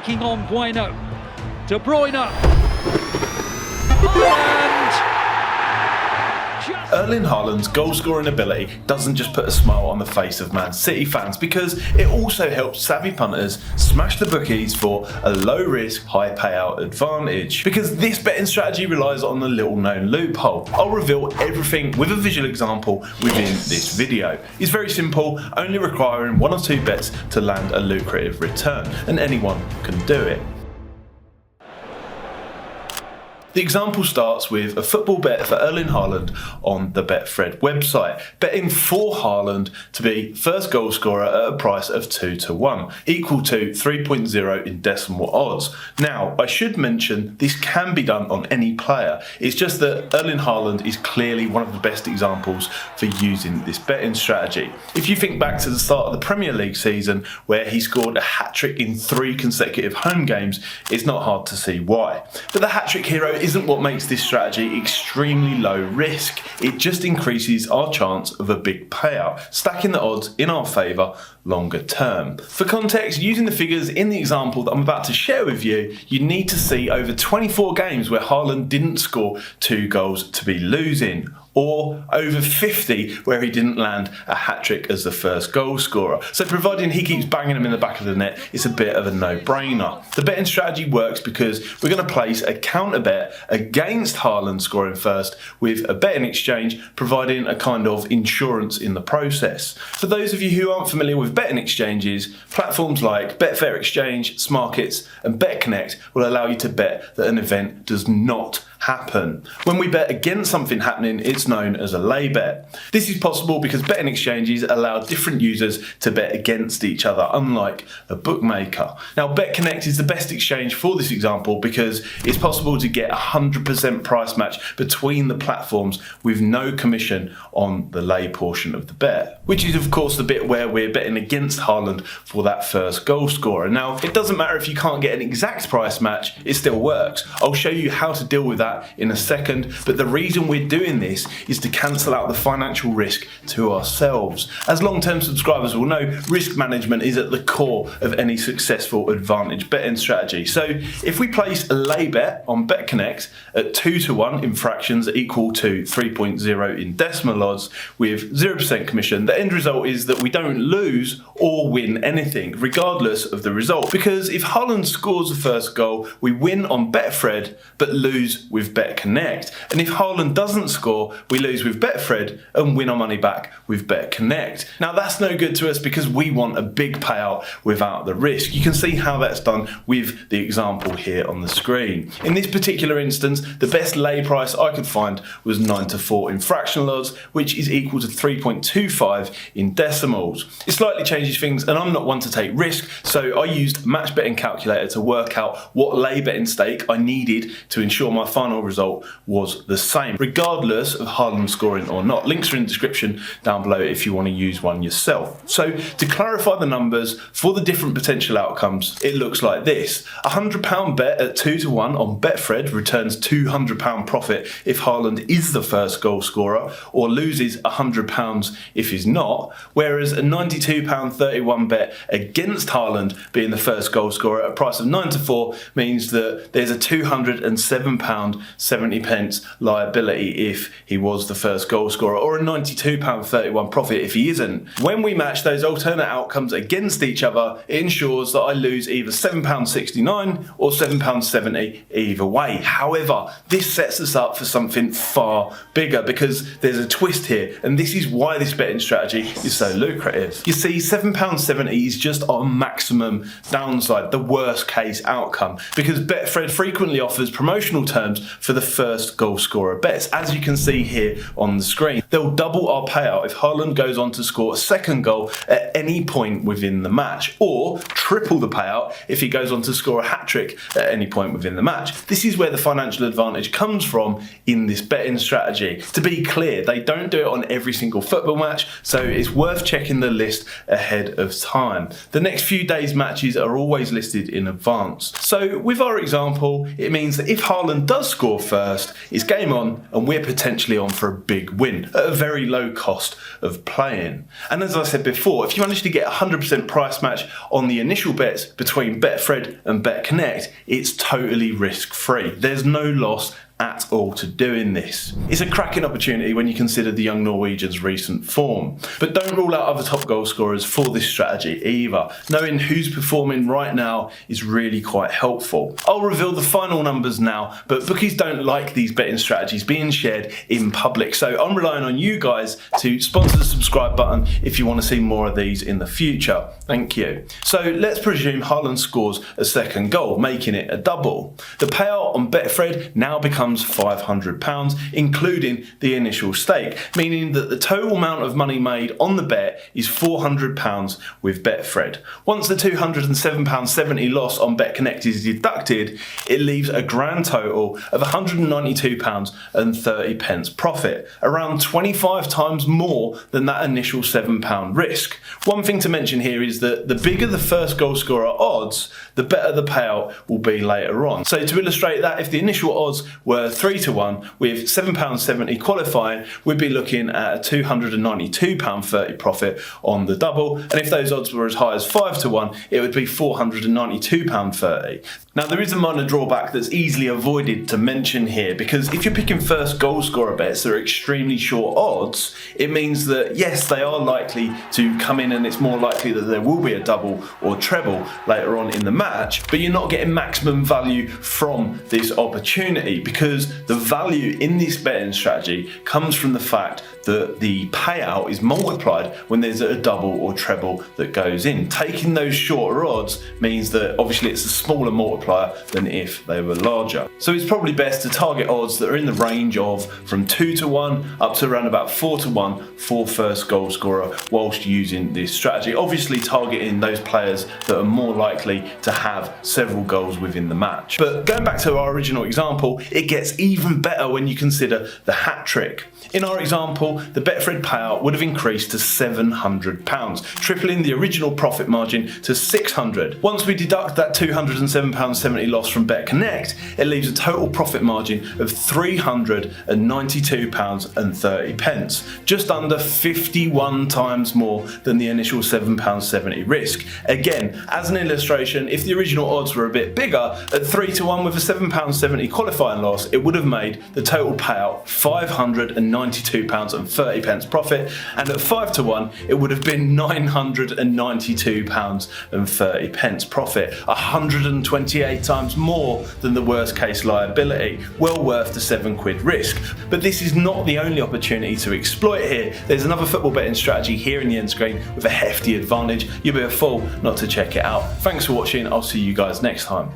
taking on Bueno. De Bruyne. Haaland. Erling Haaland's goal-scoring ability doesn't just put a smile on the face of Man City fans, because it also helps savvy punters smash the bookies for a low-risk, high-payout advantage. Because this betting strategy relies on a little-known loophole. I'll reveal everything with a visual example within this video. It's very simple, only requiring 1 or 2 bets to land a lucrative return, and anyone can do it. The example starts with a football bet for Erling Haaland on the Betfred website, betting for Haaland to be first goal scorer at a price of 2-1, equal to 3.0 in decimal odds. Now, I should mention this can be done on any player. It's just that Erling Haaland is clearly one of the best examples for using this betting strategy. If you think back to the start of the Premier League season, where he scored a hat-trick in 3 consecutive home games, it's not hard to see why. But the hat-trick hero isn't what makes this strategy extremely low risk. It just increases our chance of a big payout, stacking the odds in our favour longer term. For context, using the figures in the example that I'm about to share with you, you need to see over 24 games where Haaland didn't score 2 goals to be losing, or over 50 where he didn't land a hat-trick as the first goal scorer. So providing he keeps banging them in the back of the net, it's a bit of a no-brainer. The betting strategy works because we're going to place a counter bet against Haaland scoring first with a betting exchange, providing a kind of insurance in the process. For those of you who aren't familiar with betting exchanges, platforms like Betfair Exchange, Smarkets and BetConnect will allow you to bet that an event does not happen. When we bet against something happening, it's known as a lay bet. This is possible because betting exchanges allow different users to bet against each other, unlike a bookmaker. Now, BetConnect is the best exchange for this example because it's possible to get 100% price match between the platforms with no commission on the lay portion of the bet, which is of course the bit where we're betting against Haaland for that first goal scorer. Now, it doesn't matter if you can't get an exact price match, it still works. I'll show you how to deal with that in a second, but the reason we're doing this is to cancel out the financial risk to ourselves. As long-term subscribers will know, risk management is at the core of any successful advantage betting strategy. So if we place a lay bet on BetConnect at 2-1 in fractions equal to 3.0 in decimal odds with 0% commission, the end result is that we don't lose or win anything, regardless of the result. Because if Haaland scores the first goal, we win on Betfred, but lose with BetConnect. And if Haaland doesn't score, we lose with Betfred and win our money back with BetConnect. Now, that's no good to us because we want a big payout without the risk. You can see how that's done with the example here on the screen. In this particular instance, the best lay price I could find was 9-4 in fractional odds, which is equal to 3.25 in decimals. It slightly changes things, and I'm not one to take risk, so I used a match betting calculator to work out what lay betting stake I needed to ensure my final result was the same, regardless of Haaland scoring or not. Links are in the description down below if you want to use one yourself. So to clarify the numbers for the different potential outcomes, it looks like this. A £100 bet at 2-1 on Betfred returns £200 profit if Haaland is the first goal scorer, or loses £100 if he's not, whereas a £92.31 bet against Haaland being the first goal scorer at a price of 9-4 means that there's a £207.70 liability if he was the first goal scorer, or a £92.31 profit if he isn't. When we match those alternate outcomes against each other, it ensures that I lose either £7.69 or £7.70 either way. However, this sets us up for something far bigger because there's a twist here, and this is why this betting strategy is so lucrative. You see, £7.70 is just our maximum downside, the worst case outcome, because Betfred frequently offers promotional terms for the first goal scorer bets, as you can see here on the screen. They'll double our payout if Haaland goes on to score a second goal at any point within the match, or triple the payout if he goes on to score a hat-trick at any point within the match. This is where the financial advantage comes from in this betting strategy. To be clear, they don't do it on every single football match, so it's worth checking the list ahead of time. The next few days' matches are always listed in advance. So with our example, it means that if Haaland does score first, it's game on and we're potentially on for a big win at a very low cost of playing. And as I said before, if you manage to get a 100% price match on the initial bets between Betfred and BetConnect, it's totally risk-free. There's no loss at all to doing this. It's a cracking opportunity when you consider the young Norwegian's recent form. But don't rule out other top goal scorers for this strategy either. Knowing who's performing right now is really quite helpful. I'll reveal the final numbers now, but bookies don't like these betting strategies being shared in public, so I'm relying on you guys to sponsor the subscribe button if you want to see more of these in the future. Thank you. So let's presume Haaland scores a second goal, making it a double. The payout on Betfred now becomes £500, including the initial stake, meaning that the total amount of money made on the bet is £400 with Betfred. Once the £207.70 loss on BetConnect is deducted, it leaves a grand total of £192.30 profit, around 25 times more than that initial £7 risk. One thing to mention here is that the bigger the first goal scorer odds, the better the payout will be later on. So to illustrate that, if the initial odds were 3-1 with £7.70 qualifying, we'd be looking at a £292.30 profit on the double, and if those odds were as high as 5-1, it would be £492.30. Now there is a minor drawback that's easily avoided to mention here, because if you're picking first goal scorer bets that are extremely short odds, it means that yes, they are likely to come in and it's more likely that there will be a double or treble later on in the match, but you're not getting maximum value from this opportunity, because the value in this betting strategy comes from the fact that the payout is multiplied when there's a double or treble that goes in. Taking those shorter odds means that obviously it's a smaller multiplier than if they were larger. So it's probably best to target odds that are in the range of from 2-1 up to around about 4-1 for first goal scorer whilst using this strategy. Obviously targeting those players that are more likely to have several goals within the match. But going back to our original example, it gets even better when you consider the hat trick. In our example, the Betfred payout would have increased to £700, tripling the original profit margin to £600. Once we deduct that £207.70 loss from BetConnect, it leaves a total profit margin of £392.30, just under 51 times more than the initial £7.70 risk. Again, as an illustration, if the original odds were a bit bigger, at 3-1 with a £7.70 qualifying loss, it would have made the total payout £592.30 profit, and at 5-1 it would have been £992.30 profit, 128 times more than the worst case liability, well worth the £7 risk. But this is not the only opportunity to exploit here. There's another football betting strategy here in the end screen with a hefty advantage. You'll be a fool not to check it out. Thanks for watching, I'll see you guys next time.